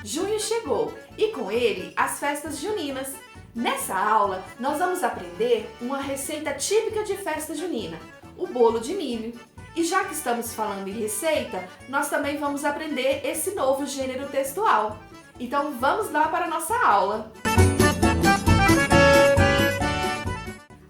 Junho chegou e com ele as festas juninas. Nessa aula nós vamos aprender uma receita típica de festa junina, o bolo de milho. E já que estamos falando em receita, nós também vamos aprender esse novo gênero textual. Então vamos lá para a nossa aula.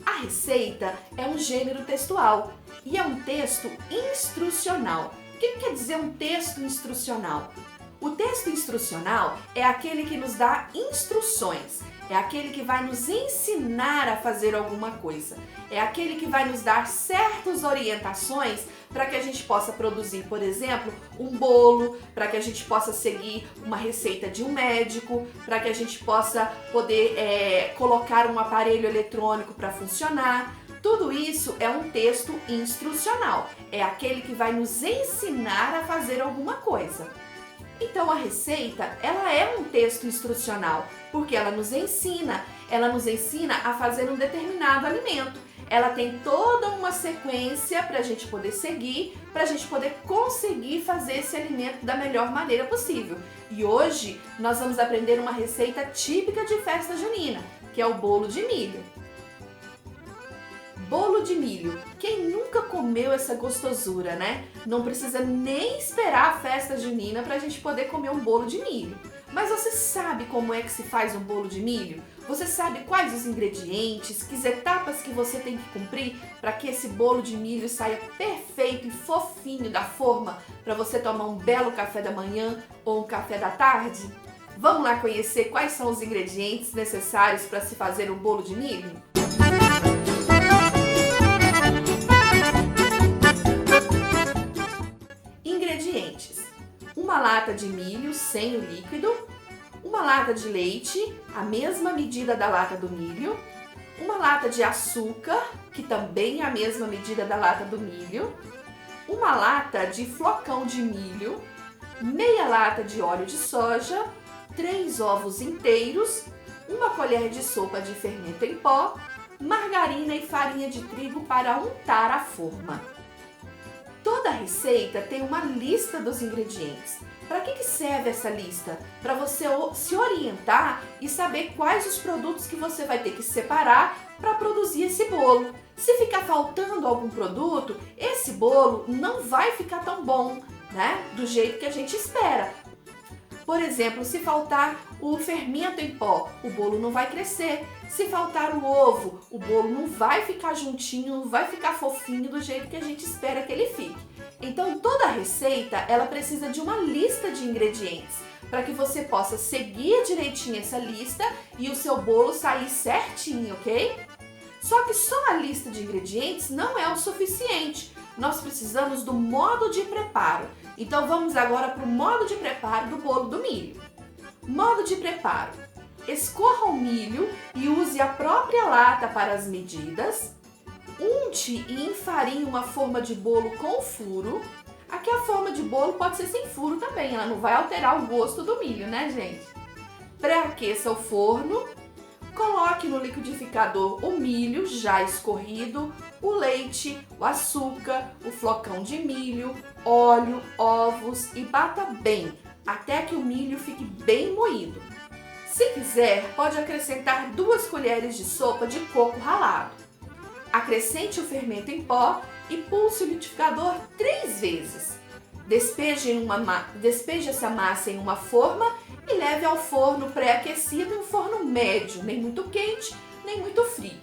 A receita é um gênero textual e é um texto instrucional. O que quer dizer um texto instrucional? O texto instrucional é aquele que nos dá instruções, é aquele que vai nos ensinar a fazer alguma coisa, é aquele que vai nos dar certas orientações para que a gente possa produzir, por exemplo, um bolo, para que a gente possa seguir uma receita de um médico, para que a gente possa poder colocar um aparelho eletrônico para funcionar. Tudo isso é um texto instrucional, é aquele que vai nos ensinar a fazer alguma coisa. Então a receita, ela é um texto instrucional, porque ela nos ensina a fazer um determinado alimento. Ela tem toda uma sequência para a gente poder seguir, para a gente poder conseguir fazer esse alimento da melhor maneira possível. E hoje nós vamos aprender uma receita típica de festa junina, que é o bolo de milho. Bolo de milho. Quem nunca comeu essa gostosura, né? Não precisa nem esperar a festa junina para a gente poder comer um bolo de milho. Mas você sabe como é que se faz um bolo de milho? Você sabe quais os ingredientes, que etapas que você tem que cumprir para que esse bolo de milho saia perfeito e fofinho da forma para você tomar um belo café da manhã ou um café da tarde? Vamos lá conhecer quais são os ingredientes necessários para se fazer um bolo de milho? Ingredientes: uma lata de milho sem o líquido, uma lata de leite, a mesma medida da lata do milho, uma lata de açúcar, que também é a mesma medida da lata do milho, uma lata de flocão de milho, meia lata de óleo de soja, 3 ovos inteiros, uma colher de sopa de fermento em pó, margarina e farinha de trigo para untar a forma. Toda receita tem uma lista dos ingredientes. Para que serve essa lista? Para você se orientar e saber quais os produtos que você vai ter que separar para produzir esse bolo. Se ficar faltando algum produto, esse bolo não vai ficar tão bom, né? Do jeito que a gente espera. Por exemplo, se faltar o fermento em pó, o bolo não vai crescer. Se faltar o ovo, o bolo não vai ficar juntinho, não vai ficar fofinho do jeito que a gente espera que ele fique. Então, toda receita, ela precisa de uma lista de ingredientes, para que você possa seguir direitinho essa lista e o seu bolo sair certinho, ok? Só que só a lista de ingredientes não é o suficiente. Nós precisamos do modo de preparo. Então vamos agora para o modo de preparo do bolo do milho. Modo de preparo: escorra o milho e use a própria lata para as medidas. Unte e enfarinhe uma forma de bolo com furo. Aqui a forma de bolo pode ser sem furo também, ela não vai alterar o gosto do milho, né, gente? Pré-aqueça o forno. Coloque no liquidificador o milho já escorrido, o leite, o açúcar, o flocão de milho, óleo, ovos e bata bem, até que o milho fique bem moído. Se quiser, pode acrescentar 2 colheres de sopa de coco ralado. Acrescente o fermento em pó e pulse o liquidificador 3 vezes. Despeje essa massa em uma forma e leve ao forno pré-aquecido em um forno médio, nem muito quente, nem muito frio.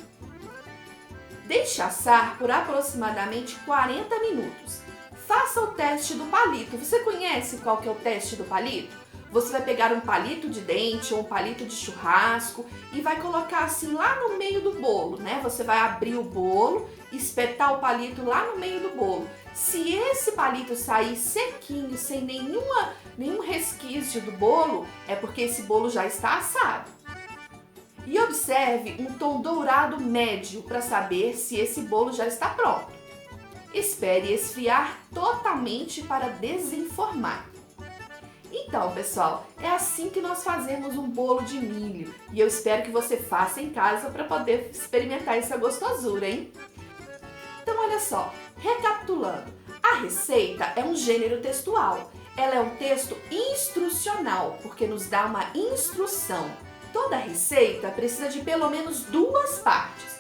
Deixe assar por aproximadamente 40 minutos. Faça o teste do palito. Você conhece qual que é o teste do palito? Você vai pegar um palito de dente ou um palito de churrasco e vai colocar assim lá no meio do bolo, né? Você vai abrir o bolo, espetar o palito lá no meio do bolo. Se esse palito sair sequinho, sem nenhum resquício do bolo, é porque esse bolo já está assado. E observe um tom dourado médio para saber se esse bolo já está pronto. Espere esfriar totalmente para desenformar. Então, pessoal, é assim que nós fazemos um bolo de milho. E eu espero que você faça em casa para poder experimentar essa gostosura, hein? Então, olha só, recapitulando, a receita é um gênero textual. Ela é um texto instrucional. canal, porque nos dá uma instrução. Toda receita precisa de pelo menos 2 partes.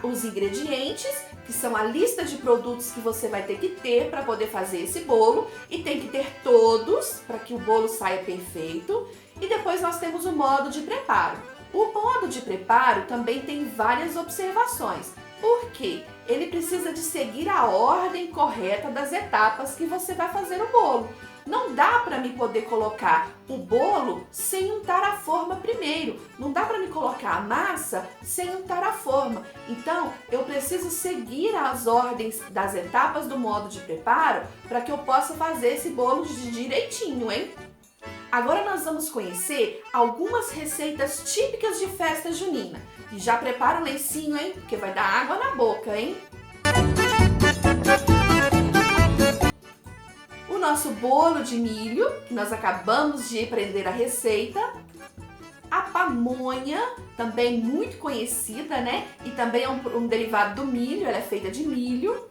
Os ingredientes, que são a lista de produtos que você vai ter que ter para poder fazer esse bolo, e tem que ter todos para que o bolo saia perfeito. E depois nós temos o modo de preparo. O modo de preparo também tem várias observações, porque ele precisa de seguir a ordem correta das etapas que você vai fazer o bolo. Não dá para mim poder colocar o bolo sem untar a forma primeiro. Não dá para me colocar a massa sem untar a forma. Então, eu preciso seguir as ordens das etapas do modo de preparo para que eu possa fazer esse bolo direitinho, hein? Agora nós vamos conhecer algumas receitas típicas de festa junina. E já prepara o lencinho, hein? Porque vai dar água na boca, hein? O nosso bolo de milho, que nós acabamos de aprender a receita. A pamonha, também muito conhecida, né? E também é um derivado do milho, ela é feita de milho.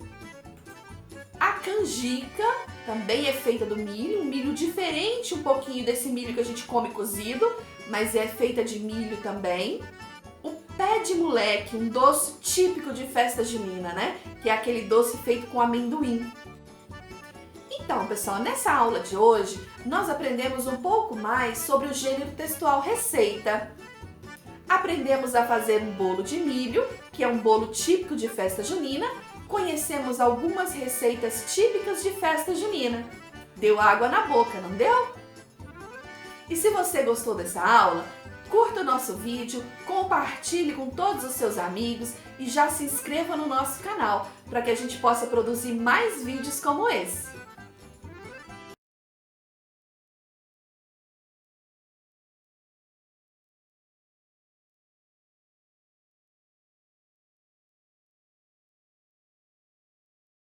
A canjica também é feita do milho, um milho diferente um pouquinho desse milho que a gente come cozido, mas é feita de milho também. O pé de moleque, um doce típico de festa junina, né? Que é aquele doce feito com amendoim. Então, pessoal, nessa aula de hoje, nós aprendemos um pouco mais sobre o gênero textual receita. Aprendemos a fazer um bolo de milho, que é um bolo típico de festa junina. Conhecemos algumas receitas típicas de festa junina. Deu água na boca, não deu? E se você gostou dessa aula, curta o nosso vídeo, compartilhe com todos os seus amigos e já se inscreva no nosso canal para que a gente possa produzir mais vídeos como esse.